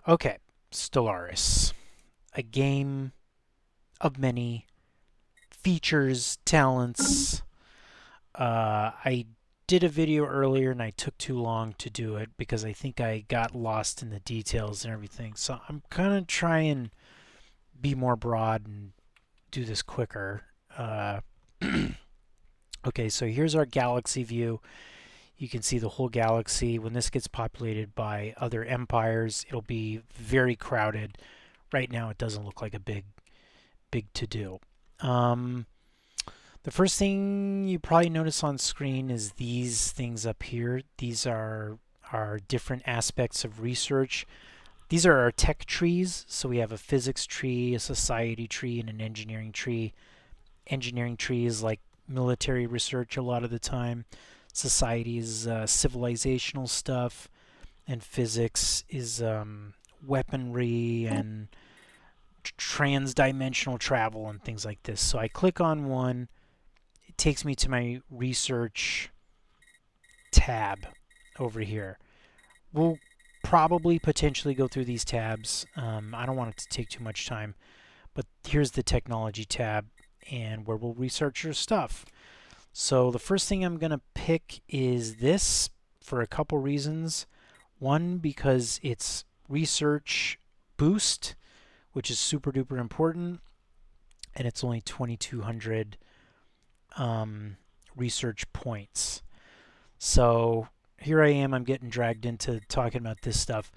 Okay, Stellaris, a game of many features, talents. I did a video earlier and I took too long to do it because I think I got lost in the details and everything. So I'm gonna try and be more broad and do this quicker. Uh, okay, so here's our galaxy view. You can see the whole galaxy. When this gets populated by other empires, it'll be very crowded. Right now, it doesn't look like a big to do. Um, the first thing you probably notice on screen is these things up here. These are different aspects of research. These are our tech trees. So we have a physics tree, a society tree, and an engineering tree. Engineering tree is like military research a lot of the time. Society is civilizational stuff, and physics is weaponry and trans-dimensional travel and things like this. So I click on one, it takes me to my research tab over here. We'll probably potentially go through these tabs. I don't want it to take too much time, but here's the technology tab and where we'll research your stuff. So the first thing I'm going to pick is this for a couple reasons. One, because it's research boost, which is super duper important, and it's only 2,200 research points. So here I am, I'm getting dragged into talking about this stuff.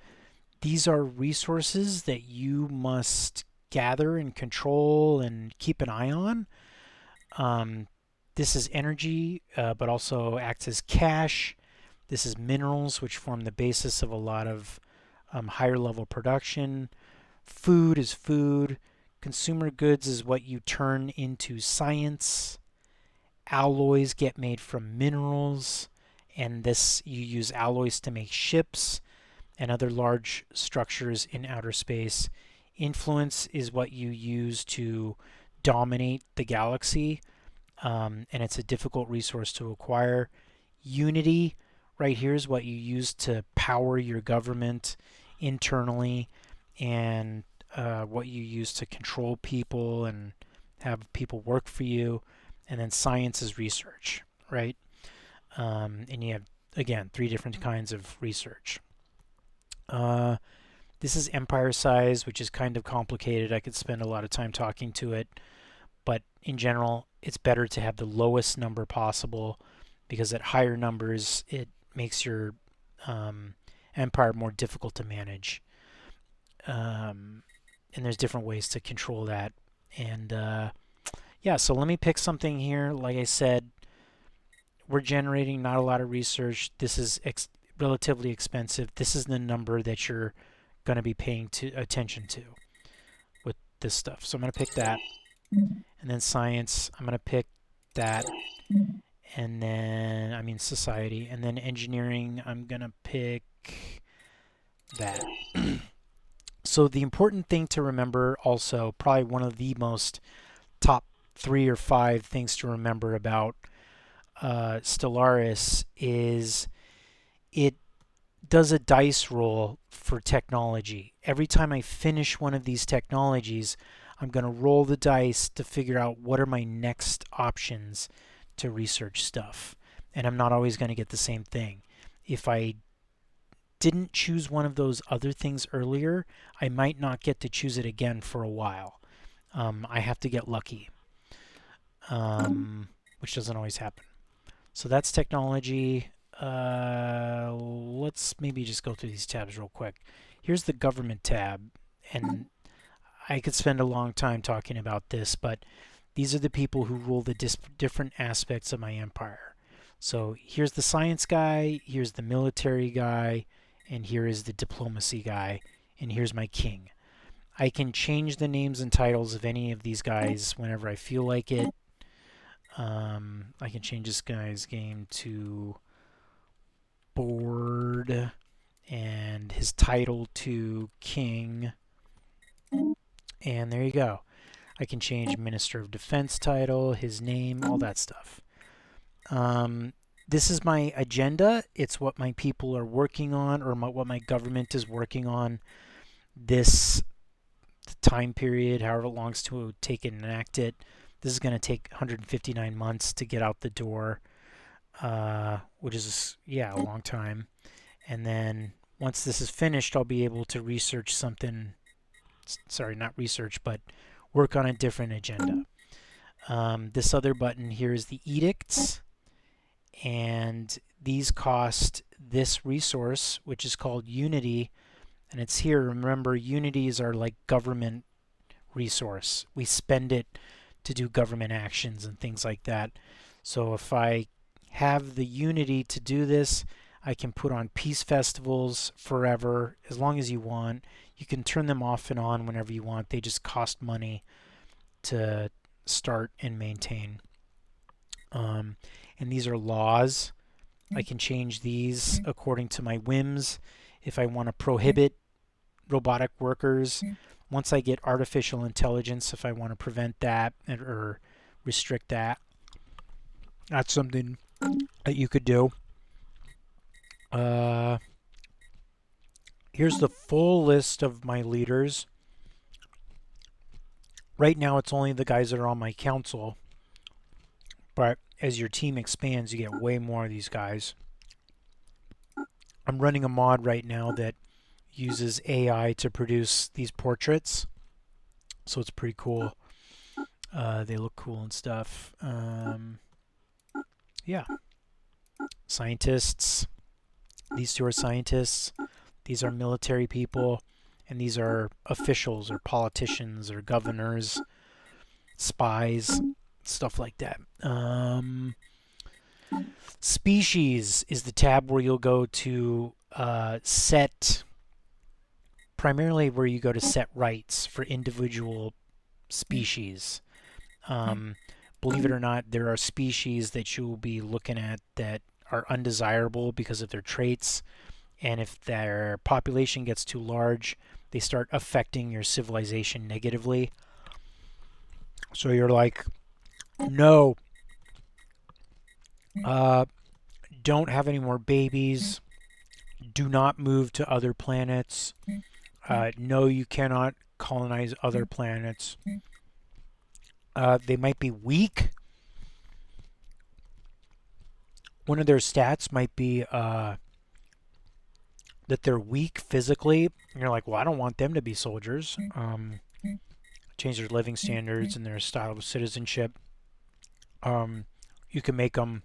These are resources that you must gather and control and keep an eye on. This is energy, but also acts as cash. This is minerals, which form the basis of a lot of higher level production. Food is food. Consumer goods is what you turn into science. Alloys get made from minerals, and this you use alloys to make ships and other large structures in outer space. Influence is what you use to dominate the galaxy, and it's a difficult resource to acquire. Unity, right here, is what you use to power your government internally, and what you use to control people and have people work for you. And then science is research, right? And you have, again, three different kinds of research. This is empire size, which is kind of complicated. I could spend a lot of time talking to it, but in general, it's better to have the lowest number possible because at higher numbers, it makes your empire more difficult to manage. And there's different ways to control that. And yeah, so let me pick something here. Like I said, we're generating not a lot of research. This is relatively expensive. This is the number that you're going to be paying attention to with this stuff. So I'm going to pick that. And then science, I'm going to pick that. And then, I mean, society. And then engineering, I'm going to pick that. So the important thing to remember also, probably one of the most top 3 or 5 things to remember about Stellaris is it does a dice roll for technology. Every time I finish one of these technologies, I'm going to roll the dice to figure out what are my next options to research stuff. And I'm not always going to get the same thing. If I didn't choose one of those other things earlier, I might not get to choose it again for a while. I have to get lucky, which doesn't always happen. So that's technology. Let's maybe just go through these tabs real quick. Here's the government tab, and I could spend a long time talking about this, but these are the people who rule the different aspects of my empire. So here's the science guy, here's the military guy, and here is the diplomacy guy, and here's my king. I can change the names and titles of any of these guys whenever I feel like it. I can change this guy's game to board and his title to king. And there you go. I can change Minister of Defense title, his name, all that stuff. This is my agenda. It's what my people are working on, or what my government is working on. this time period, however long it's to take and enact it. This is going to take 159 months to get out the door, which is, yeah, a long time. And then once this is finished, I'll be able to research something, sorry, not research, but work on a different agenda. This other button here is the edicts, and these cost this resource, which is called Unity, and it's here. Remember, Unity is our like government resource. We spend it to do government actions and things like that. So if I have the Unity to do this, I can put on peace festivals forever, as long as you want. You can turn them off and on whenever you want. They just cost money to start and maintain. And these are laws. I can change these according to my whims. If I want to prohibit robotic workers, once I get artificial intelligence, if I want to prevent that or restrict that, that's something that you could do. Here's the full list of my leaders. Right now it's only the guys that are on my council, but as your team expands, you get way more of these guys. I'm running a mod right now that uses AI to produce these portraits, so it's pretty cool. They look cool and stuff. Yeah. Scientists. These two are scientists. These are military people. And these are officials or politicians or governors, spies, stuff like that. Species is the tab where you'll go to set, primarily where you go to set rights for individual species. Believe it or not, there are species that you will be looking at that are undesirable because of their traits, and if their population gets too large, they start affecting your civilization negatively. So you're like, no, don't have any more babies, do not move to other planets, no, you cannot colonize other planets. They might be weak. One of their stats might be that they're weak physically. And you're like, well, I don't want them to be soldiers. Change their living standards and their style of citizenship. You can make them...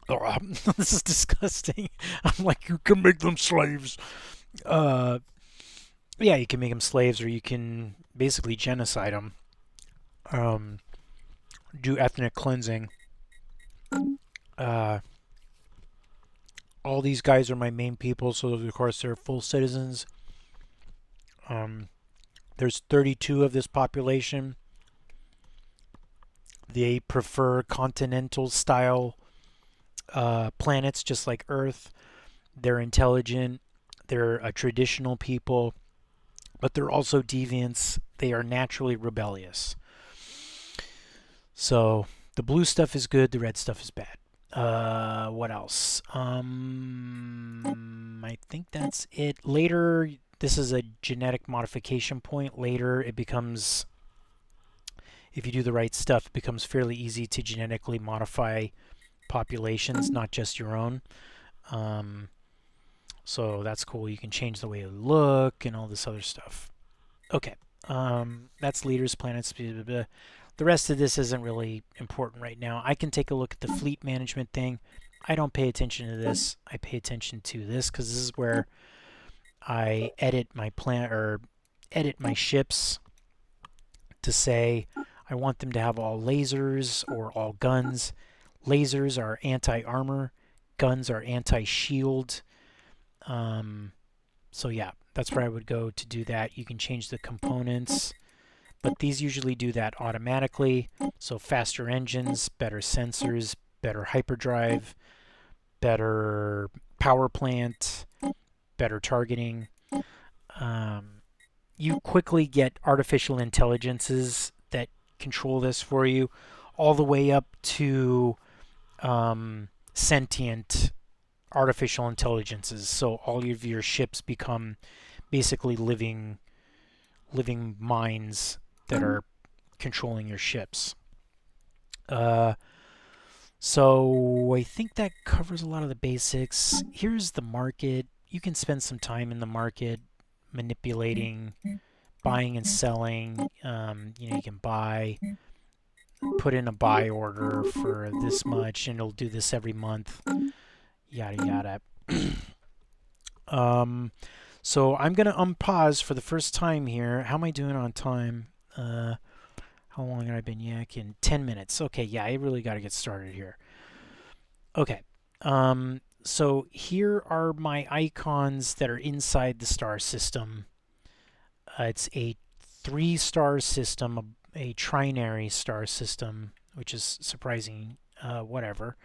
Oh, this is disgusting. I'm like, you can make them slaves. Yeah, you can make them slaves, or you can basically genocide them. Do ethnic cleansing. All these guys are my main people, so of course they're full citizens. There's 32 of this population. They prefer continental style planets, just like Earth. They're intelligent. They're a traditional people, but they're also deviants. They are naturally rebellious. So the blue stuff is good, the red stuff is bad. What else? I think that's it. Later, this is a genetic modification point. Later, it becomes, if you do the right stuff, it becomes fairly easy to genetically modify populations, not just your own. So that's cool. You can change the way you look and all this other stuff. Okay. That's leaders, planets, blah, blah, blah. The rest of this isn't really important right now. I can take a look at the fleet management thing. I don't pay attention to this. I pay attention to this because this is where I edit my plan or edit my ships to say I want them to have all lasers or all guns. Lasers are anti-armor. Guns are anti-shield. So yeah, that's where I would go to do that. You can change the components, but these usually do that automatically. So faster engines, better sensors, better hyperdrive, better power plant, better targeting. You quickly get artificial intelligences that control this for you, all the way up to sentient artificial intelligences. So all of your ships become basically living minds that are controlling your ships. So I think that covers a lot of the basics. Here's the market. You can spend some time in the market manipulating, buying and selling. You can buy, put in a buy order for this much, and it'll do this every month. Yada yada. So I'm gonna unpause for the first time here. How am I doing on time? How long have I been yakking? 10 minutes. Okay, yeah, I really got to get started here. Okay, so here are my icons that are inside the star system. It's a 3-star system, a trinary star system, which is surprising, whatever.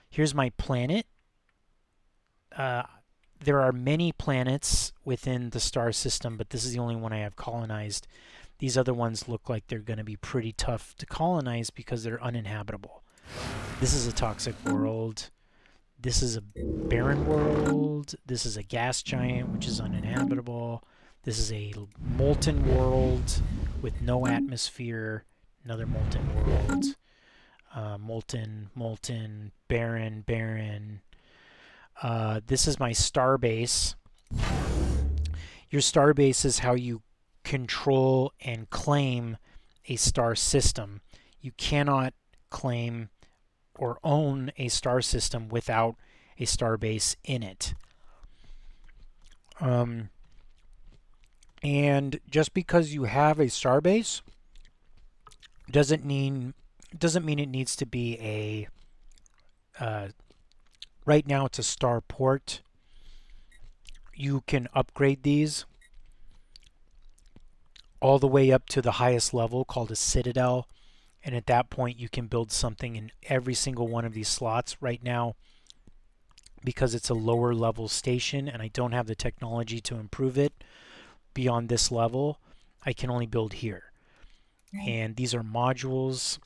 Here's my planet. There are many planets within the star system, but this is the only one I have colonized. These other ones look like they're going to be pretty tough to colonize because they're uninhabitable. This is a toxic world. This is a barren world. This is a gas giant, which is uninhabitable. This is a molten world with no atmosphere. Another molten world. Molten, barren. This is my starbase. Your starbase is how you control and claim a star system. You cannot claim or own a star system without a starbase in it. And just because you have a starbase doesn't mean it needs to be a right now it's a starport. You can upgrade these all the way up to the highest level called a citadel, and at that point you can build something in every single one of these slots. Right now, because it's a lower level station and I don't have the technology to improve it beyond this level, I can only build here. And these are modules.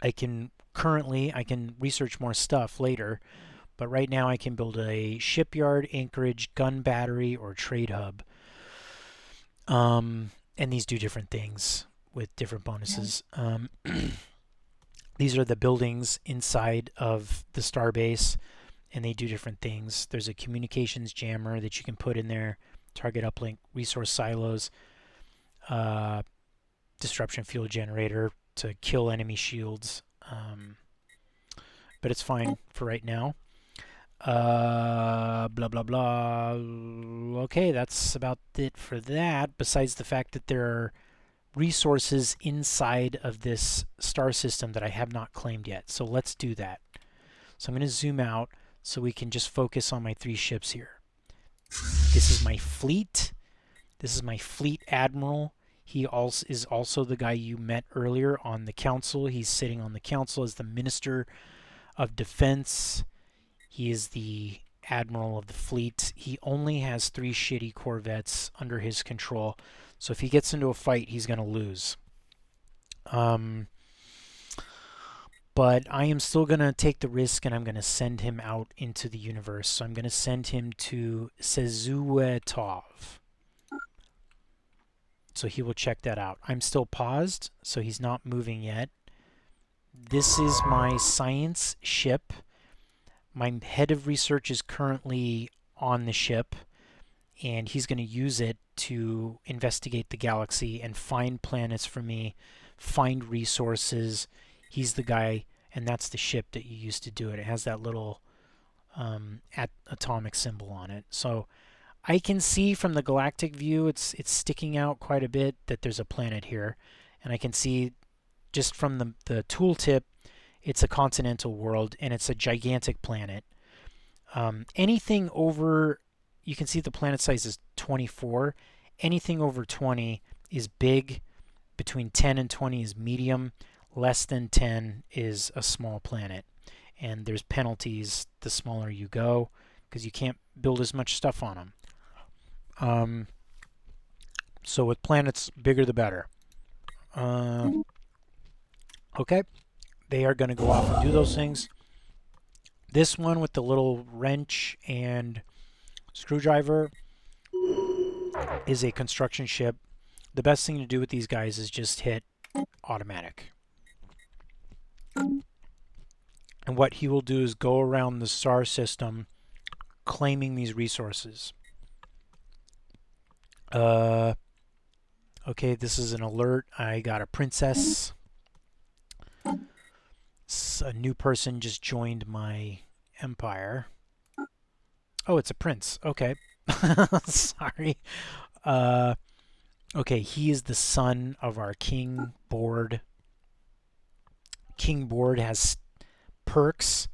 I can research more stuff later, but right now I can build a shipyard, anchorage, gun battery, or trade hub. And these do different things with different bonuses. These are the buildings inside of the starbase, and they do different things. There's a communications jammer that you can put in there, target uplink, resource silos, disruption fuel generator to kill enemy shields. But it's fine for right now. Blah blah blah. Okay, that's about it for that, besides the fact that there are resources inside of this star system that I have not claimed yet. So let's do that. So I'm going to zoom out so we can just focus on my 3 ships here. This is my fleet. This is my fleet admiral. He is also the guy you met earlier on the council. He's sitting on the council as the Minister of Defense. He is the admiral of the fleet. He only has 3 shitty corvettes under his control. So if he gets into a fight, he's going to lose. But I am still going to take the risk, and I'm going to send him out into the universe. So I'm going to send him to Sezuetov. So he will check that out. I'm still paused, so he's not moving yet. This is my science ship. My head of research is currently on the ship, and he's going to use it to investigate the galaxy and find planets for me, find resources. He's the guy, and that's the ship that you used to do it. It has that little atomic symbol on it. So I can see from the galactic view, it's sticking out quite a bit that there's a planet here, and I can see just from the tooltip, it's a continental world, and it's a gigantic planet. Anything over, you can see the planet size is 24. Anything over 20 is big. Between 10 and 20 is medium. Less than 10 is a small planet. And there's penalties the smaller you go, because you can't build as much stuff on them. So with planets, bigger the better. Okay. They are going to go off and do those things. This one with the little wrench and screwdriver, is a construction ship. The best thing to do with these guys is just hit automatic. And what he will do is go around the star system claiming these resources. Okay, this is an alert. I got a princess. A new person just joined my empire. Oh, it's a prince. Okay. Sorry. Okay, he is the son of our king board. King board has perks.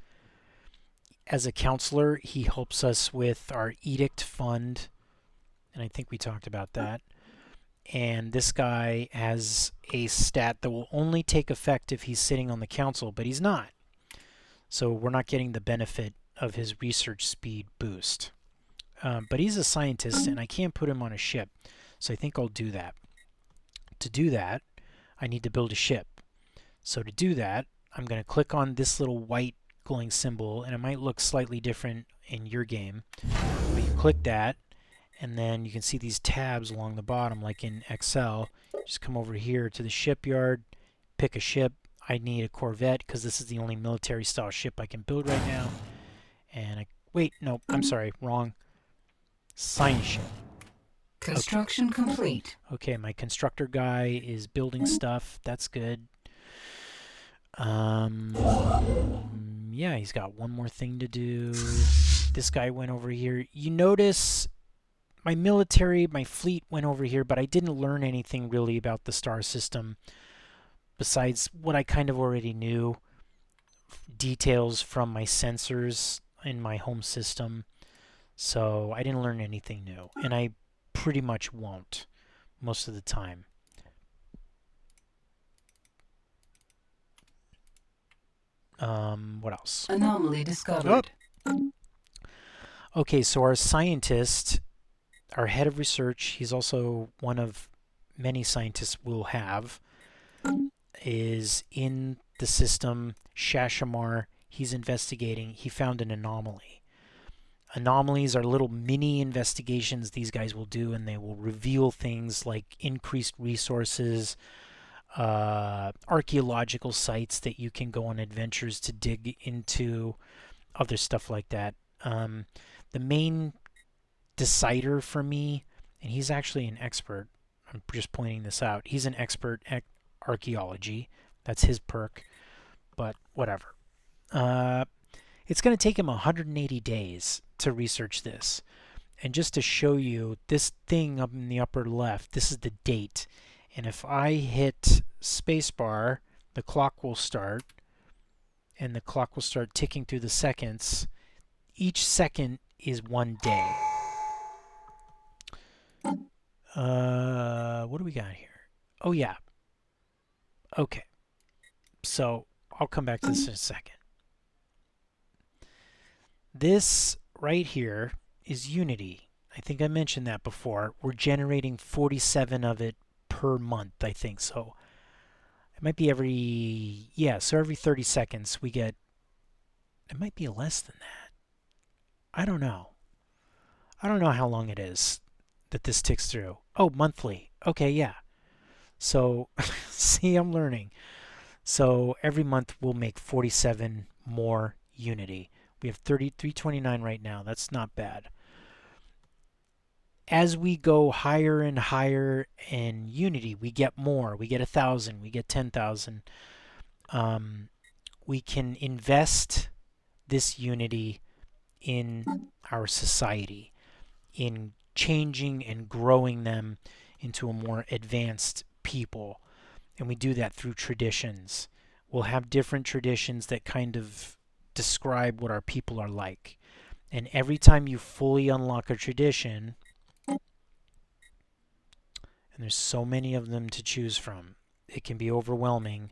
As a counselor, he helps us with our edict fund, and I think we talked about that. And this guy has a stat that will only take effect if he's sitting on the council, but he's not. So we're not getting the benefit of his research speed boost. But he's a scientist, and I can't put him on a ship. So I think I'll do that. To do that, I need to build a ship. So to do that, I'm going to click on this little white glowing symbol, and it might look slightly different in your game. But you click that, and then you can see these tabs along the bottom, like in Excel. Just come over here to the shipyard, pick a ship. I need a Corvette because this is the only military style ship I can build right now. And wait, no, I'm sorry, wrong. Science ship. Construction complete. Okay, my constructor guy is building stuff. That's good. Yeah, he's got one more thing to do. This guy went over here. You notice my military, my fleet went over here, but I didn't learn anything really about the star system besides what I kind of already knew. Details from my sensors in my home system. So I didn't learn anything new, and I pretty much won't most of the time. What else? Anomaly discovered. Oh. Okay, so our scientist, our head of research, he's also one of many scientists we'll have, is in the system. Shashamar, he's investigating. He found an anomaly. Anomalies are little mini investigations these guys will do, and they will reveal things like increased resources, archaeological sites that you can go on adventures to dig into, other stuff like that. The main decider for me, and he's actually an expert, I'm just pointing this out, he's an expert at archaeology. That's his perk, but whatever. It's going to take him 180 days to research this. And just to show you, this thing up in the upper left, this is the date. And if I hit spacebar, the clock will start, and the clock will start ticking through the seconds. Each second is 1 day. What do we got here? Oh, yeah. Okay. So I'll come back to this in a second. This right here is Unity. I think I mentioned that before. We're generating 47 of it per month, I think. So it might be so every 30 seconds we get, it might be less than that. I don't know. I don't know how long it is that this ticks through. Oh, monthly. Okay, yeah. So, see, I'm learning. So every month we'll make 47 more Unity. We have 329 right now. That's not bad. As we go higher and higher in Unity, we get more. We get 1,000. We get 10,000. We can invest this Unity in our society, in changing and growing them into a more advanced people. And we do that through traditions. We'll have different traditions that kind of describe what our people are like. And every time you fully unlock a tradition, and there's so many of them to choose from, it can be overwhelming,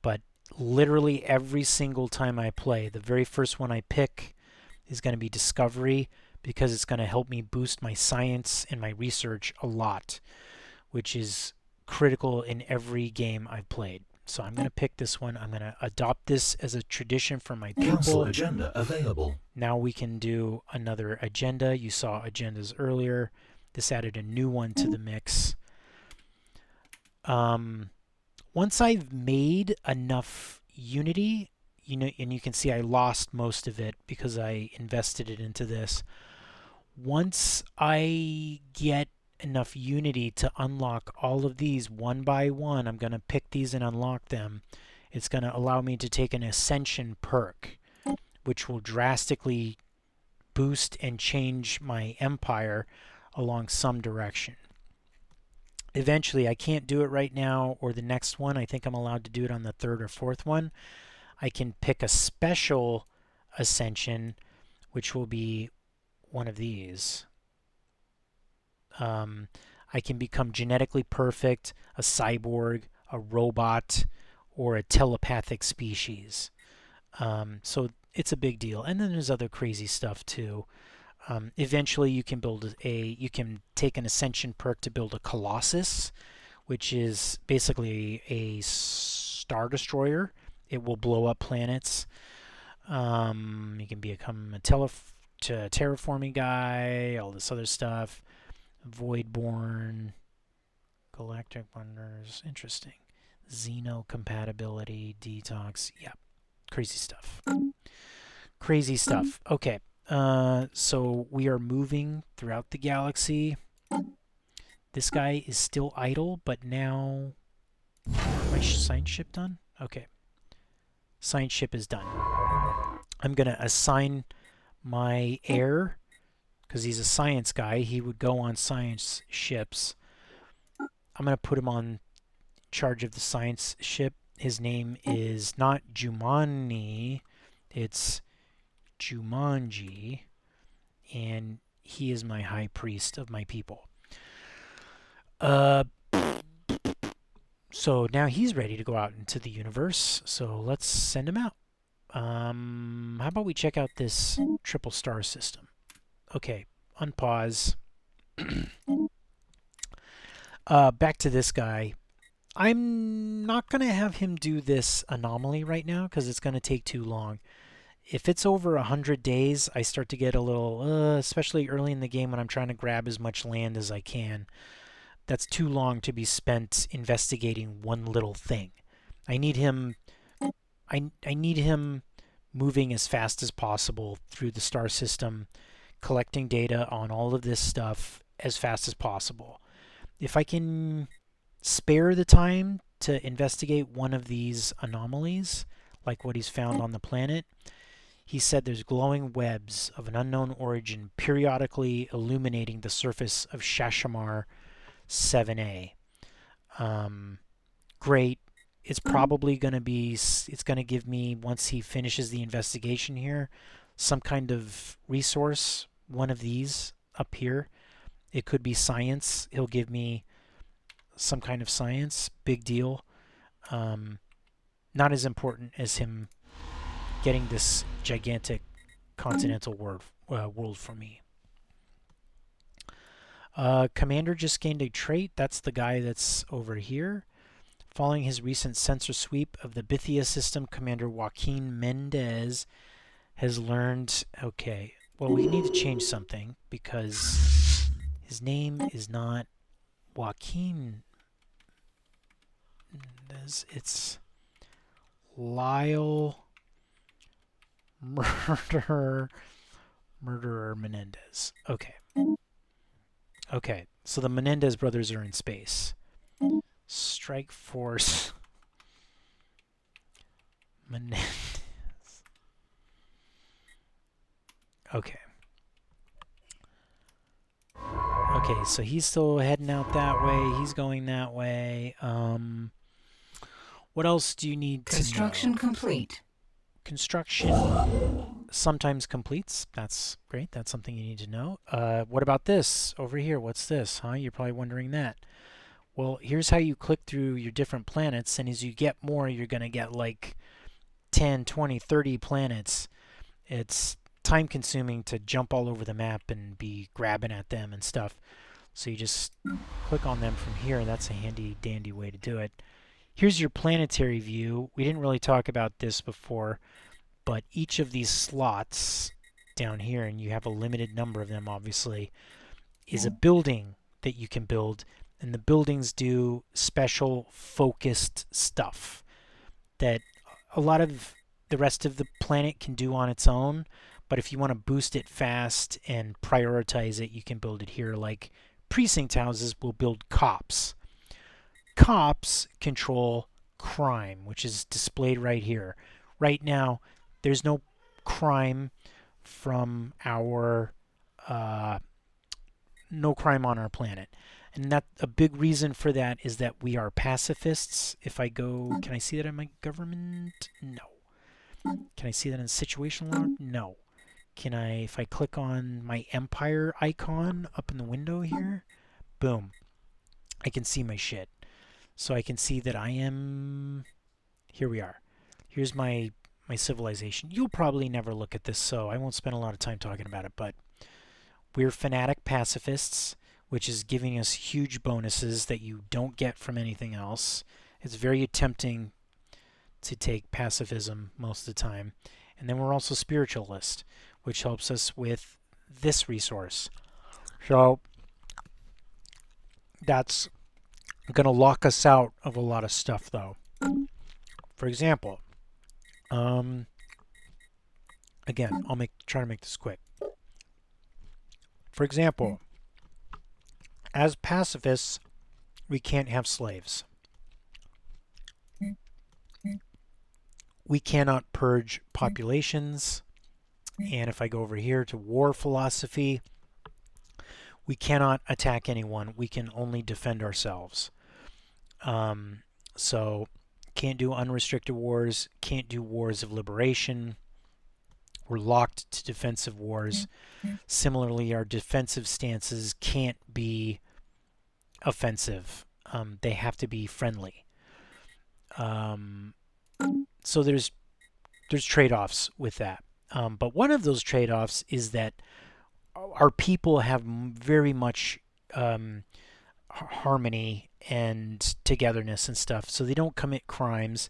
but literally every single time I play, the very first one I pick is going to be Discovery, because it's going to help me boost my science and my research a lot, which is critical in every game I've played. So I'm going to pick this one. I'm going to adopt this as a tradition for my people. Council agenda available. Now we can do another agenda. You saw agendas earlier. This added a new one to the mix. Once I've made enough Unity, and you can see I lost most of it because I invested it into this. Once I get enough Unity to unlock all of these one by one, I'm going to pick these and unlock them. It's going to allow me to take an Ascension perk, which will drastically boost and change my empire along some direction. Eventually, I can't do it right now or the next one. I think I'm allowed to do it on the third or fourth one. I can pick a special Ascension, which will be one of these. I can become genetically perfect, a cyborg, a robot, or a telepathic species. So it's a big deal. And then there's other crazy stuff too. Eventually, you can take an Ascension perk to build a Colossus, which is basically a star destroyer. It will blow up planets. You can become a terraforming guy, all this other stuff. Voidborn, Galactic Wonders, interesting. Xeno compatibility, detox, yeah, crazy stuff. Crazy stuff. Okay, so we are moving throughout the galaxy. This guy is still idle, but now my science ship done? Okay, science ship is done. I'm gonna assign my heir, because he's a science guy. He would go on science ships. I'm going to put him on charge of the science ship. His name is not Jumanji, it's Jumanji, and he is my high priest of my people. So now he's ready to go out into the universe, so let's send him out. How about we check out this triple star system? Okay, unpause. Back to this guy. I'm not going to have him do this anomaly right now because it's going to take too long. If it's over 100 days, I start to get a little, especially early in the game when I'm trying to grab as much land as I can. That's too long to be spent investigating one little thing. I need him moving as fast as possible through the star system, collecting data on all of this stuff as fast as possible. If I can spare the time to investigate one of these anomalies, like what he's found on the planet, he said there's glowing webs of an unknown origin periodically illuminating the surface of Shashamar 7A. Great. It's probably going to be, it's going to give me, once he finishes the investigation here, some kind of resource, one of these up here. It could be science. He'll give me some kind of science. Big deal. Not as important as him getting this gigantic continental world for me. Commander just gained a trait. That's the guy that's over here. Following his recent sensor sweep of the Bithia system, Commander Joaquin Mendez has learned... Okay, well, we need to change something because his name is not Joaquin Mendez. It's Lyle Murderer Menendez. Okay. Okay, so the Menendez brothers are in space. Strike Force Menendez. Okay. Okay, so he's still heading out that way. He's going that way. What else do you need to know? Construction complete. Construction sometimes completes. That's great. That's something you need to know. What about this over here? What's this? Huh? You're probably wondering that. Well, here's how you click through your different planets, and as you get more, you're going to get like 10, 20, 30 planets. It's time consuming to jump all over the map and be grabbing at them and stuff. So you just click on them from here, and that's a handy dandy way to do it. Here's your planetary view. We didn't really talk about this before, but each of these slots down here, and you have a limited number of them obviously, is a building that you can build, and the buildings do special focused stuff that a lot of the rest of the planet can do on its own. But if you want to boost it fast and prioritize it, you can build it here. Like precinct houses will build cops. Cops control crime, which is displayed right here. Right now, there's no crime from our uh, no crime on our planet. And that a big reason for that is that we are pacifists. If I go, can I see that in my government? No. Can I see that in situational log? No. Can I, if I click on my empire icon up in the window here, boom, I can see my shit. So I can see that I am, here we are. Here's my civilization. You'll probably never look at this, so I won't spend a lot of time talking about it, but we're fanatic pacifists, which is giving us huge bonuses that you don't get from anything else. It's very tempting to take pacifism most of the time. And then we're also spiritualist, which helps us with this resource. So that's going to lock us out of a lot of stuff, though. For example, again, I'll try to make this quick. For example, as pacifists, we can't have slaves. We cannot purge populations. And if I go over here to war philosophy, we cannot attack anyone. We can only defend ourselves. So can't do unrestricted wars, can't do wars of liberation. We're locked to defensive wars. Similarly, our defensive stances can't be offensive. They have to be friendly. So there's trade-offs with that. But one of those trade-offs is that our people have very much harmony and togetherness and stuff, so they don't commit crimes.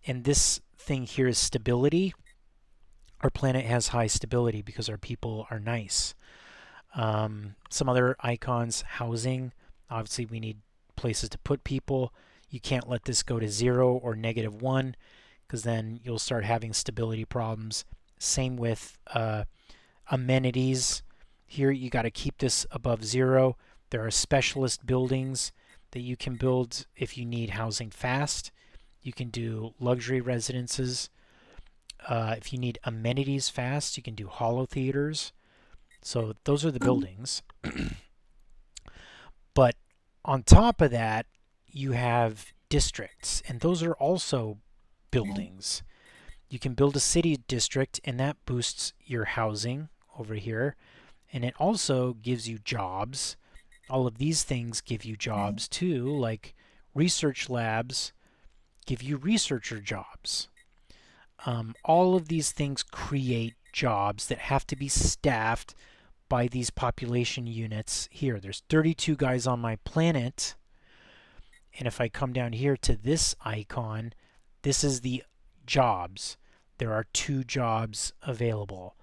And this thing here is stability. Our planet has high stability because our people are nice. Some other icons, housing. Obviously, we need places to put people. You can't let this go to 0 or -1 because then you'll start having stability problems. Same with amenities. Here you got to keep this above 0. There are specialist buildings that you can build if you need housing fast. You can do luxury residences. If you need amenities fast, you can do hollow theaters. So those are the buildings. But on top of that, you have districts, and those are also buildings. You can build a city district, and that boosts your housing over here. And it also gives you jobs. All of these things give you jobs too, like research labs give you researcher jobs. All of these things create jobs that have to be staffed by these population units here. There's 32 guys on my planet. And if I come down here to this icon, this is the jobs. There are 2 jobs available.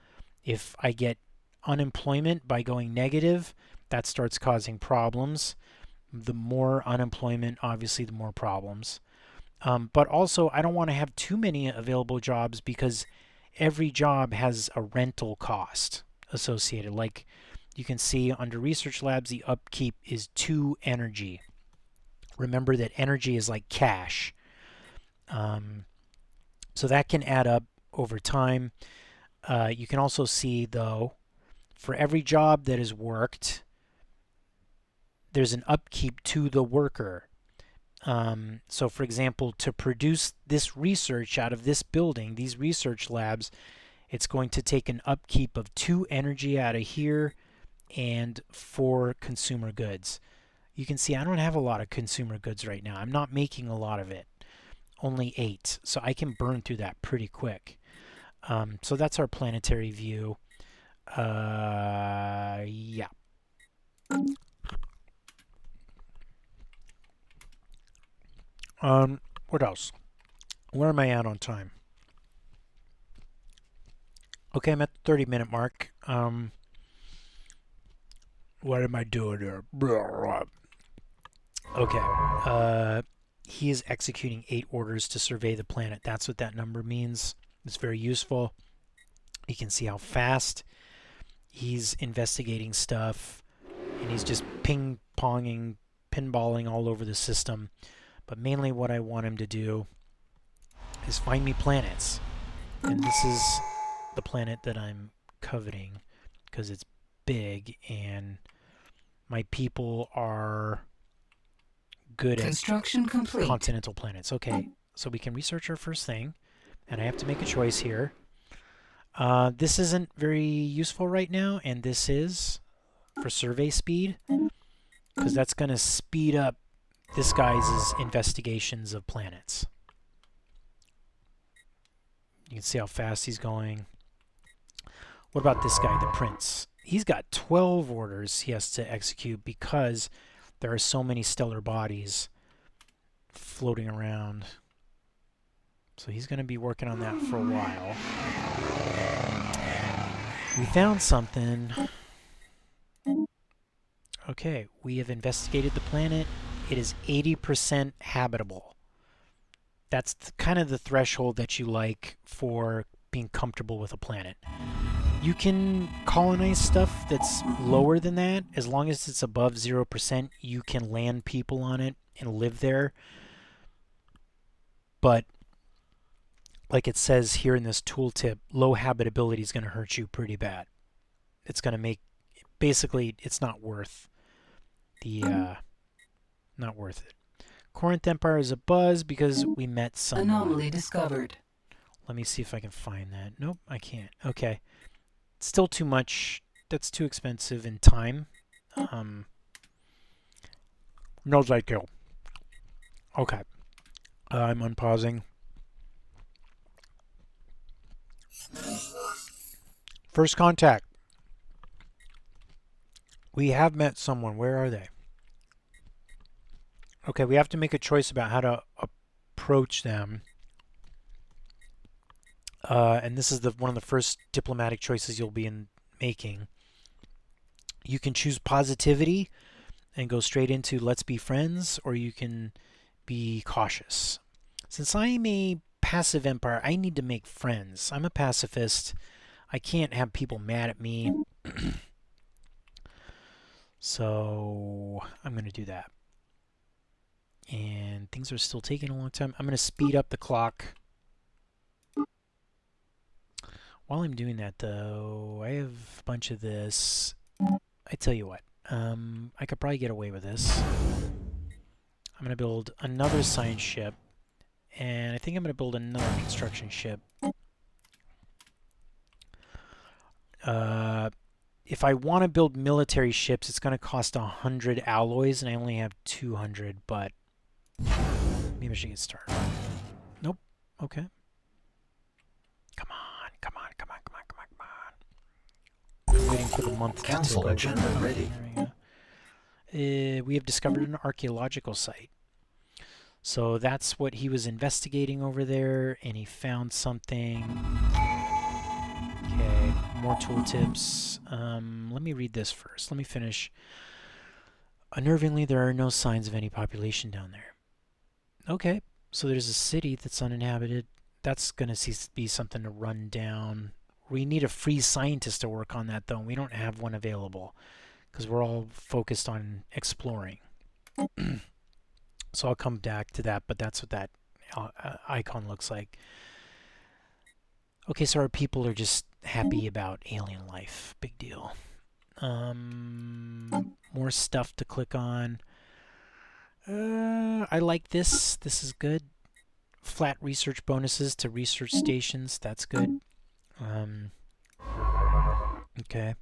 If I get unemployment by going negative, that starts causing problems. The more unemployment, obviously, the more problems. But also, I don't want to have too many available jobs because every job has a rental cost associated. Like you can see under research labs, the upkeep is 2 energy. Remember that energy is like cash. So that can add up over time. You can also see, though, for every job that is worked, there's an upkeep to the worker. So for example, to produce this research out of this building, these research labs, it's going to take an upkeep of 2 energy out of here and 4 consumer goods. You can see I don't have a lot of consumer goods right now. I'm not making a lot of it. Only 8. So I can burn through that pretty quick. So that's our planetary view. Yeah. What else? Where am I at on time? Okay, I'm at the 30-minute mark. What am I doing here? Okay. He is executing 8 orders to survey the planet. That's what that number means. It's very useful. You can see how fast he's investigating stuff, and he's just ping-ponging, pinballing all over the system. But mainly what I want him to do is find me planets. And this is the planet that I'm coveting because it's big and my people are good at Construction complete. continental planets. Okay, so we can research our first thing, and I have to make a choice here. This isn't very useful right now, and this is for survey speed, because that's going to speed up this guy's investigations of planets. You can see how fast he's going. What about this guy, the Prince? He's got 12 orders he has to execute because there are so many stellar bodies floating around. So he's going to be working on that for a while. We found something. Okay, we have investigated the planet. It is 80% habitable. That's kind of the threshold that you like for being comfortable with a planet. You can colonize stuff that's lower than that. As long as it's above 0%, you can land people on it and live there. But like it says here in this tooltip, low habitability is going to hurt you pretty bad. It's going to make, basically, it's not worth the, not worth it. Corinth Empire is a buzz because we met someone. Anomaly discovered. Let me see if I can find that. Nope, I can't. Okay. Still too much. That's too expensive in time. No Zykill. Okay. I'm unpausing. First contact. We have met someone. Where are they? Okay, we have to make a choice about how to approach them. And this is one of the first diplomatic choices you'll be making. You can choose positivity and go straight into let's be friends, or you can be cautious. Since I'm a passive empire, I need to make friends. I'm a pacifist. I can't have people mad at me. So I'm going to do that. And things are still taking a long time. I'm going to speed up the clock. While I'm doing that, though, I have a bunch of this. I tell you what, I could probably get away with this. I'm going to build another science ship, and I think I'm going to build another construction ship. If I want to build military ships, it's going to cost 100 alloys, and I only have 200, but maybe I should get started. Nope. Okay. Come on, come on, come on, come on, come on, come on. I'm waiting for the month Council to agenda ready. There we go. We have discovered an archaeological site. So that's what he was investigating over there, and he found something. Okay, more tooltips. Let me read this first. Let me finish. Unnervingly, there are no signs of any population down there. Okay, so there's a city that's uninhabited. That's going to be something to run down. We need a free scientist to work on that, though, and we don't have one available because we're all focused on exploring. So I'll come back to that, but that's what that icon looks like. Okay, so our people are just happy about alien life. Big deal. More stuff to click on. I like this. This is good. Flat research bonuses to research stations. That's good. Okay.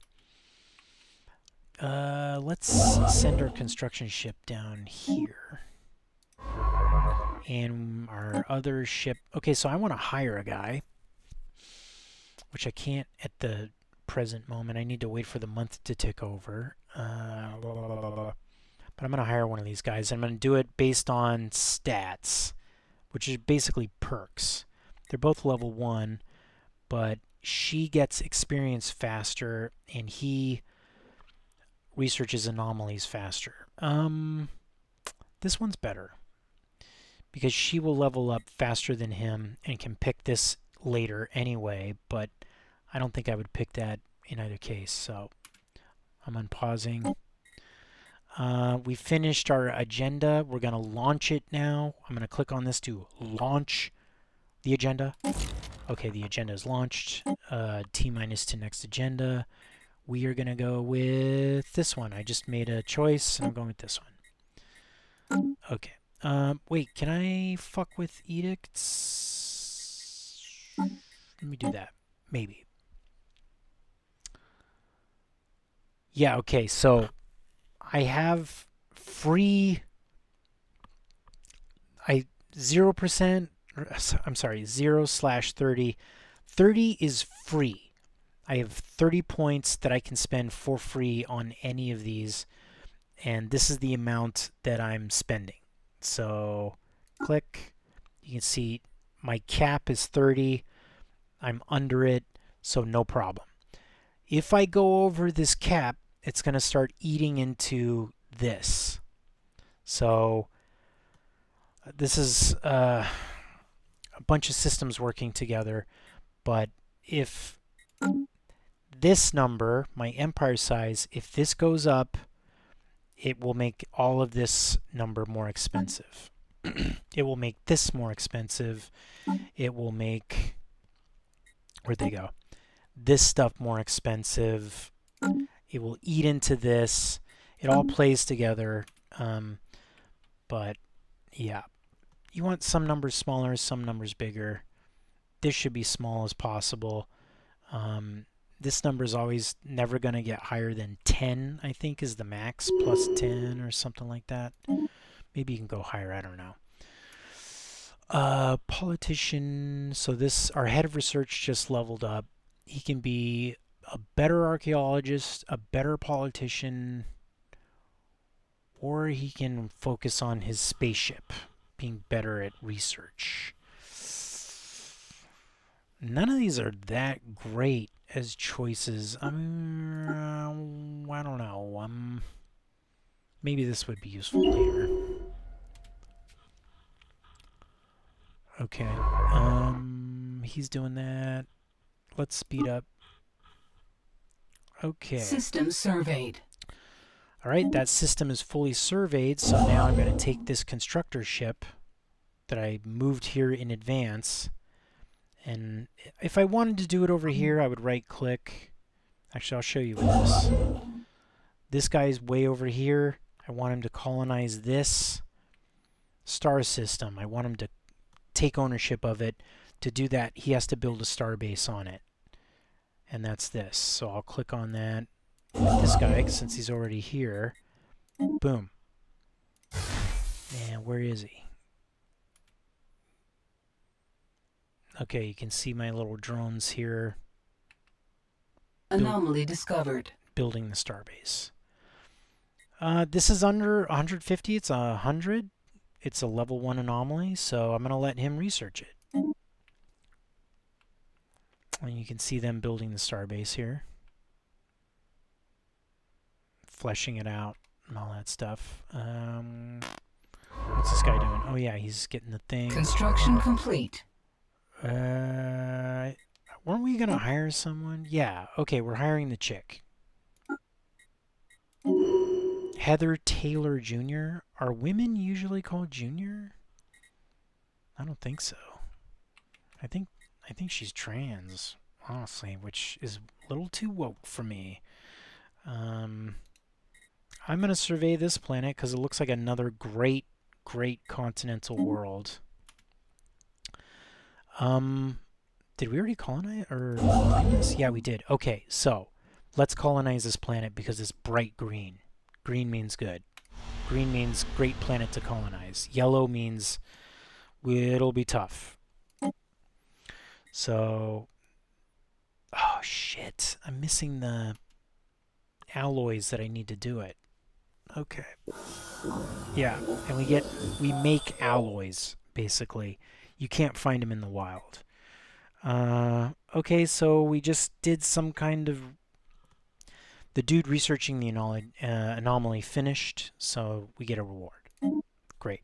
Let's send our construction ship down here. And our other ship... Okay, so I want to hire a guy, which I can't at the present moment. I need to wait for the month to tick over. But I'm going to hire one of these guys. I'm going to do it based on stats, which is basically perks. They're both level 1, but she gets experience faster, and he researches anomalies faster. This one's better because she will level up faster than him and can pick this later anyway, but I don't think I would pick that in either case, so I'm unpausing. We finished our agenda. We're going to launch it now. I'm going to click on this to launch the agenda. Okay, the agenda is launched. T-minus to next agenda. We are going to go with this one. I just made a choice, and I'm going with this one. Okay. Wait, can I fuck with edicts? Let me do that. Maybe. Yeah, okay, so I have free 0%, I'm sorry, 0/30. 30 is free. I have 30 points that I can spend for free on any of these, and this is the amount that I'm spending. So click, you can see my cap is 30. I'm under it, so no problem. If I go over this cap, it's going to start eating into this. So this is a bunch of systems working together, but if this number, my empire size, if this goes up, it will make all of this number more expensive. It will make this more expensive. It will make, where'd they go? This stuff more expensive. It will eat into this. It all plays together. But yeah, you want some numbers smaller, some numbers bigger. This should be small as possible. This number is always never going to get higher than 10, I think is the max, plus 10 or something like that. Maybe you can go higher, I don't know. Politician, so this, our head of research just leveled up. He can be a better archaeologist, a better politician, or he can focus on his spaceship, being better at research. None of these are that great as choices. I don't know. Maybe this would be useful later. Okay. He's doing that. Let's speed up. Okay. System surveyed. All right, that system is fully surveyed, so now I'm going to take this constructor ship that I moved here in advance, and if I wanted to do it over here, I would right-click. Actually, I'll show you with this. This guy's way over here. I want him to colonize this star system. I want him to take ownership of it. To do that, he has to build a star base on it, and that's this. So I'll click on that. With this guy, since he's already here. Boom. And where is he? Okay, you can see my little drones here. Anomaly discovered. Building the starbase. This is under 150. It's 100. It's a level 1 anomaly, so I'm going to let him research it. And you can see them building the starbase here. Fleshing it out and all that stuff. What's this guy doing? Oh yeah, he's getting the thing. Construction complete. Weren't we gonna hire someone? Yeah, okay, we're hiring the chick. Heather Taylor Jr. Are women usually called Junior? I don't think so. I think she's trans, honestly, which is a little too woke for me. I'm going to survey this planet because it looks like another great continental world. Did we already colonize or find this? Yeah, we did. Okay, so let's colonize this planet because it's bright green. Green means good. Green means great planet to colonize. Yellow means it'll be tough. So, oh shit, I'm missing the alloys that I need to do it. Okay. Yeah, and we make alloys, basically. You can't find them in the wild. Okay, so we just did some kind of... The dude researching the anomaly finished, so we get a reward. Great.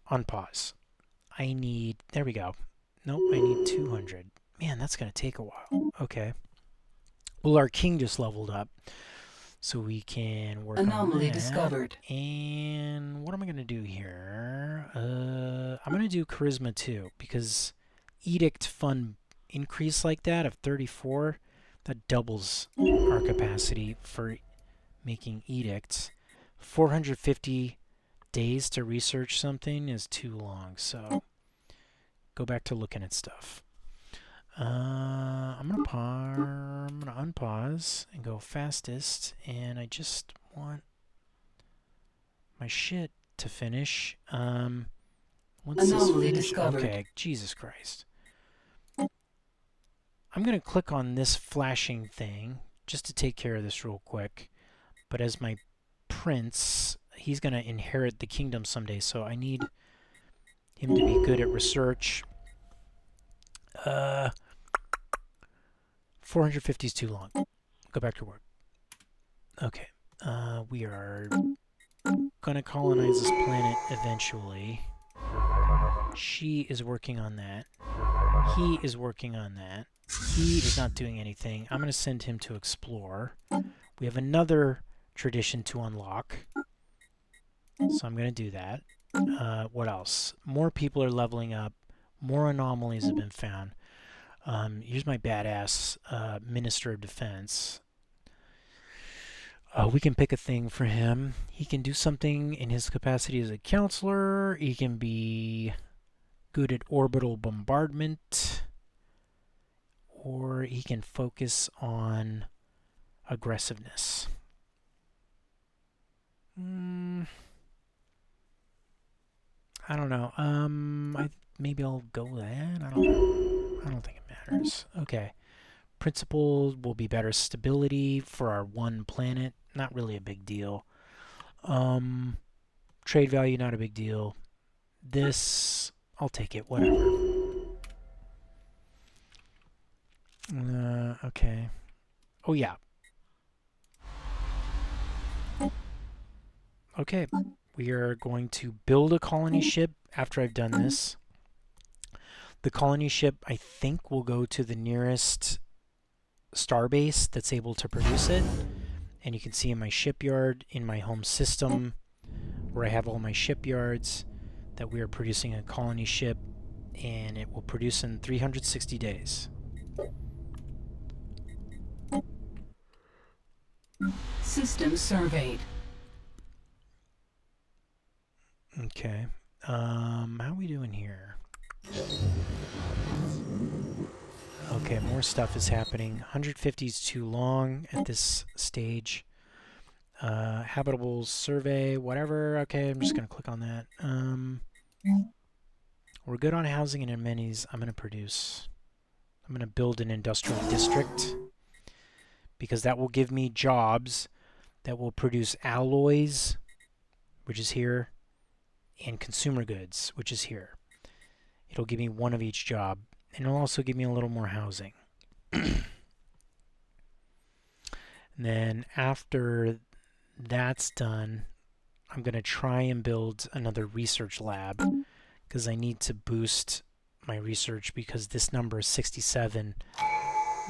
Unpause. I need... There we go. Nope, I need 200. Man, that's going to take a while. Okay. Well, our king just leveled up, so we can work Anomaly on that. discovered. And what am I going to do here? I'm going to do Charisma too, because Edict Fund increase like that of 34, that doubles our capacity for making edicts. 450 days to research something is too long, so go back to looking at stuff. I'm gonna unpause and go fastest, and I just want my shit to finish. Once Anomaly this discovered. okay, Jesus Christ. I'm gonna click on this flashing thing just to take care of this real quick. But as my prince, he's gonna inherit the kingdom someday, so I need him to be good at research. 450 is too long. Go back to work. Okay. We are gonna colonize this planet eventually. She is working on that. He is working on that. He is not doing anything. I'm gonna send him to explore. We have another tradition to unlock, so I'm gonna do that. What else? More people are leveling up. More anomalies have been found. Here's my badass Minister of Defense. We can pick a thing for him. He can do something in his capacity as a counselor. He can be good at orbital bombardment. Or he can focus on aggressiveness. I don't know. Maybe I'll go with that. I don't know. I don't think it matters. Okay. Principle will be better stability for our one planet. Not really a big deal. Trade value, not a big deal. This, I'll take it. Whatever. Okay. Oh, yeah. Okay. We are going to build a colony ship after I've done this. The colony ship, I think, will go to the nearest starbase that's able to produce it. And you can see in my shipyard, in my home system, where I have all my shipyards, that we are producing a colony ship, and it will produce in 360 days. System surveyed. Okay. How are we doing here? Okay, more stuff is happening. 150 is too long at this stage. Habitable survey, whatever. Okay, I'm just going to click on that. We're good on housing and amenities. I'm going to build an industrial district, because that will give me jobs that will produce alloys, which is here, and consumer goods, which is here. It'll give me one of each job, and it'll also give me a little more housing. And then after that's done, I'm going to try and build another research lab, because I need to boost my research, because this number is 67,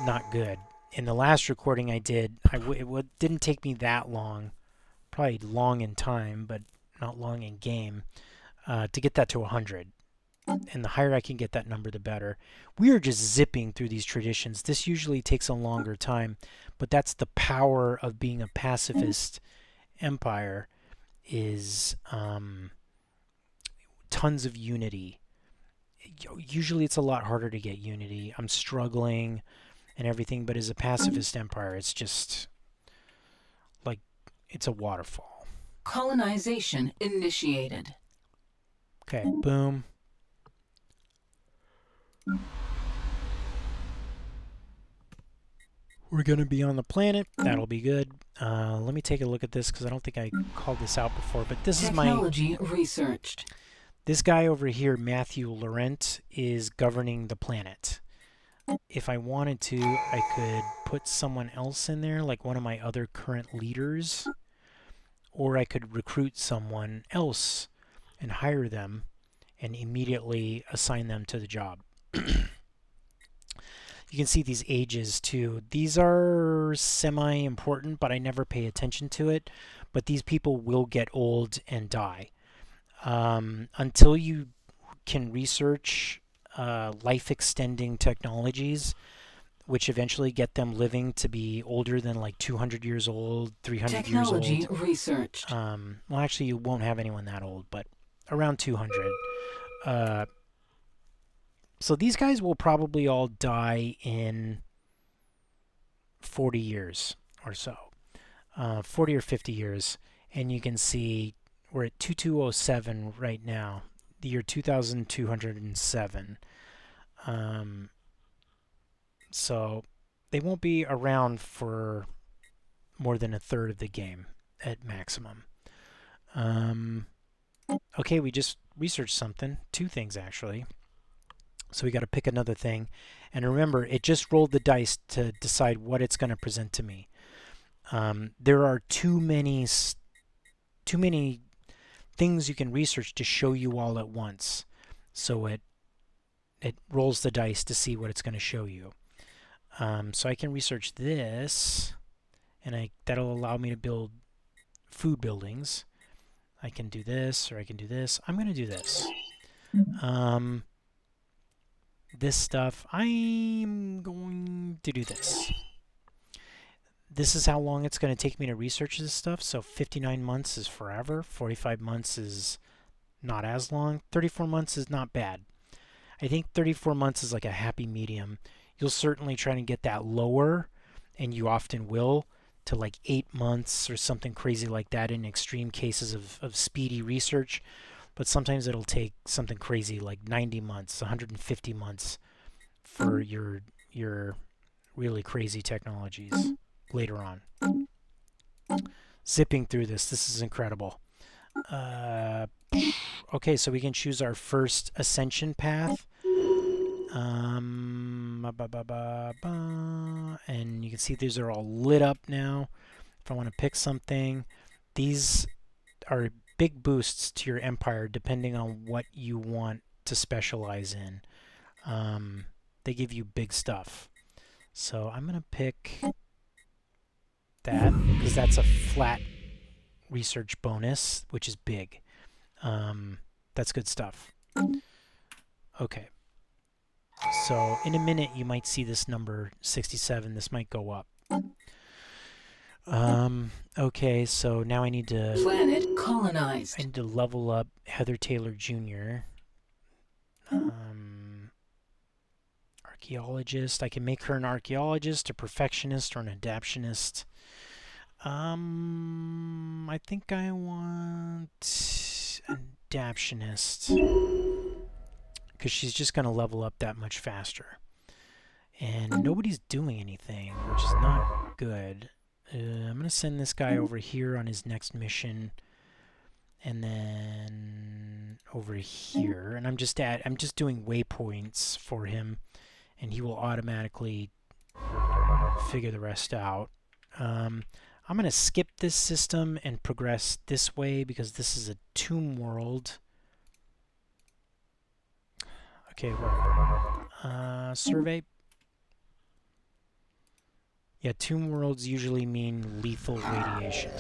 not good. In the last recording I did, it didn't take me that long, probably long in time, but not long in game, to get that to 100. And the higher I can get that number, the better. We are just zipping through these traditions. This usually takes a longer time, but that's the power of being a pacifist empire, is tons of unity. Usually it's a lot harder to get unity. I'm struggling and everything, but as a pacifist empire, it's just like it's a waterfall. Colonization initiated. Okay, boom. We're going to be on the planet. That'll be good. Let me take a look at this, because I don't think I called this out before, but this is my... Technology researched. This guy over here, Matthew Laurent, is governing the planet. If I wanted to, I could put someone else in there, like one of my other current leaders, or I could recruit someone else and hire them and immediately assign them to the job. You can see these ages too. These are semi-important, but I never pay attention to it. But these people will get old and die. Until you can research life-extending technologies, which eventually get them living to be older than like 200 years old, 300 years Technology old. researched. Well, actually, you won't have anyone that old, but around 200. Uh, so these guys will probably all die in 40 years or so, 40 or 50 years. And you can see we're at 2207 right now, the year 2207. So they won't be around for more than a third of the game at maximum. Okay, we just researched something. Two things, actually. So we got to pick another thing. And remember, it just rolled the dice to decide what it's going to present to me. There are too many things you can research to show you all at once. So it rolls the dice to see what it's going to show you. So I can research this, and that'll allow me to build food buildings. I can do this, or I can do this. I'm going to do this. This stuff, I'm going to do this. This is how long it's going to take me to research this stuff. So 59 months is forever. 45 months is not as long. 34 months is not bad. I think 34 months is like a happy medium. You'll certainly try to get that lower, and you often will, to like 8 months or something crazy like that in extreme cases of speedy research. But sometimes it'll take something crazy like 90 months, 150 months for your really crazy technologies later on. Zipping through this is incredible. Okay, so we can choose our first ascension path. And you can see these are all lit up now. If I want to pick something, these are big boosts to your empire depending on what you want to specialize in. They give you big stuff. So I'm going to pick that because that's a flat research bonus, which is big. That's good stuff. Okay. So in a minute you might see this number 67. This might go up. Okay, so now I need to Planet colonized. I need to level up Heather Taylor Jr. Archaeologist. I can make her an archaeologist, a perfectionist, or an adaptionist. I think I want adaptionist because she's just going to level up that much faster. And nobody's doing anything, which is not good. I'm going to send this guy over here on his next mission, and then over here. And I'm just doing waypoints for him, and he will automatically figure the rest out. I'm going to skip this system and progress this way because this is a tomb world. Okay, where? Survey. Yeah, tomb worlds usually mean lethal radiation.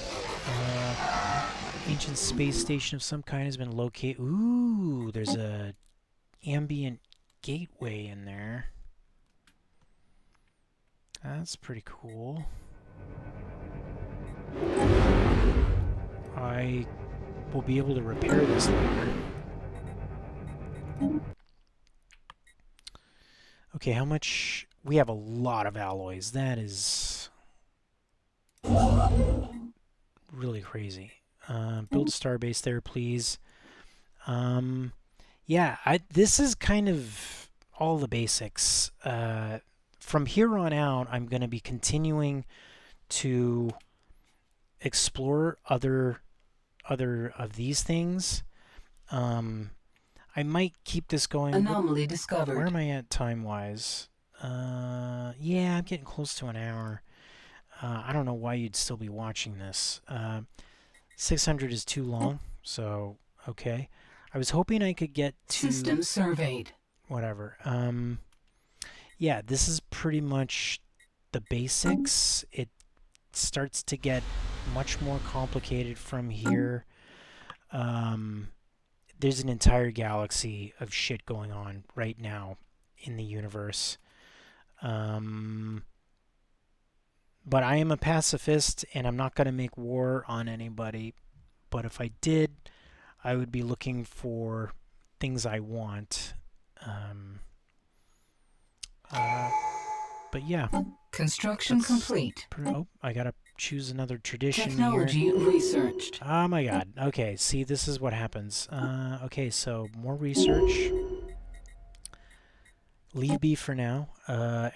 Ancient space station of some kind has been located. Ooh, there's a ambient gateway in there. That's pretty cool. I will be able to repair this later. Okay, how much? We have a lot of alloys. That is really crazy. Build a starbase there, please. Yeah, this is kind of all the basics. From here on out, I'm going to be continuing to explore other of these things. I might keep this going. Anomaly discovered. Where am I at time-wise? Yeah, I'm getting close to an hour. I don't know why you'd still be watching this. 600 is too long, so okay. I was hoping I could get to System surveyed. whatever. Yeah, this is pretty much the basics. It starts to get much more complicated from here. There's an entire galaxy of shit going on right now in the universe. Um, but I am a pacifist and I'm not going to make war on anybody. But if I did, I would be looking for things I want. Um, uh, but yeah. Construction complete. Oh, I gotta choose another tradition Technology here. researched. Oh my god. Okay, see, this is what happens. Okay, so more research. Leave B for now.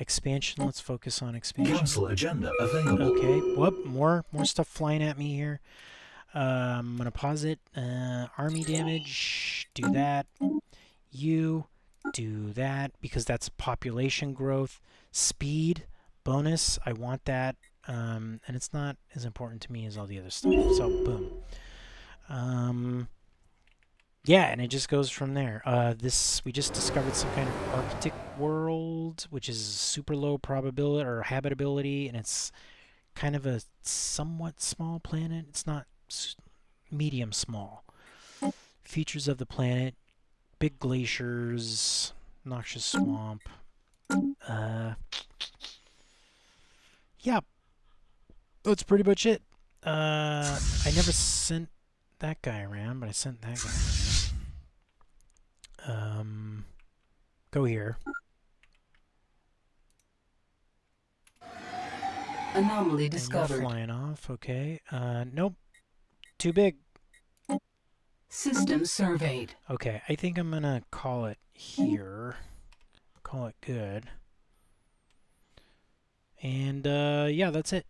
Expansion, let's focus on expansion. Council agenda available. Okay, whoop, more stuff flying at me here. I'm gonna pause it. Army damage, do that. You, do that, because that's population growth. Speed, bonus, I want that. And it's not as important to me as all the other stuff. So, boom. Yeah, and it just goes from there. We just discovered some kind of Arctic world, which is super low probability or habitability, and it's kind of a somewhat small planet. It's not medium small. Features of the planet: big glaciers, noxious swamp. Yeah, that's pretty much it. I never sent that guy around, but I sent that guy around. Go here. Anomaly And discovered. you're flying off, okay. Nope. Too big. System surveyed. Okay, I think I'm gonna call it here. Call it good. And, yeah, that's it.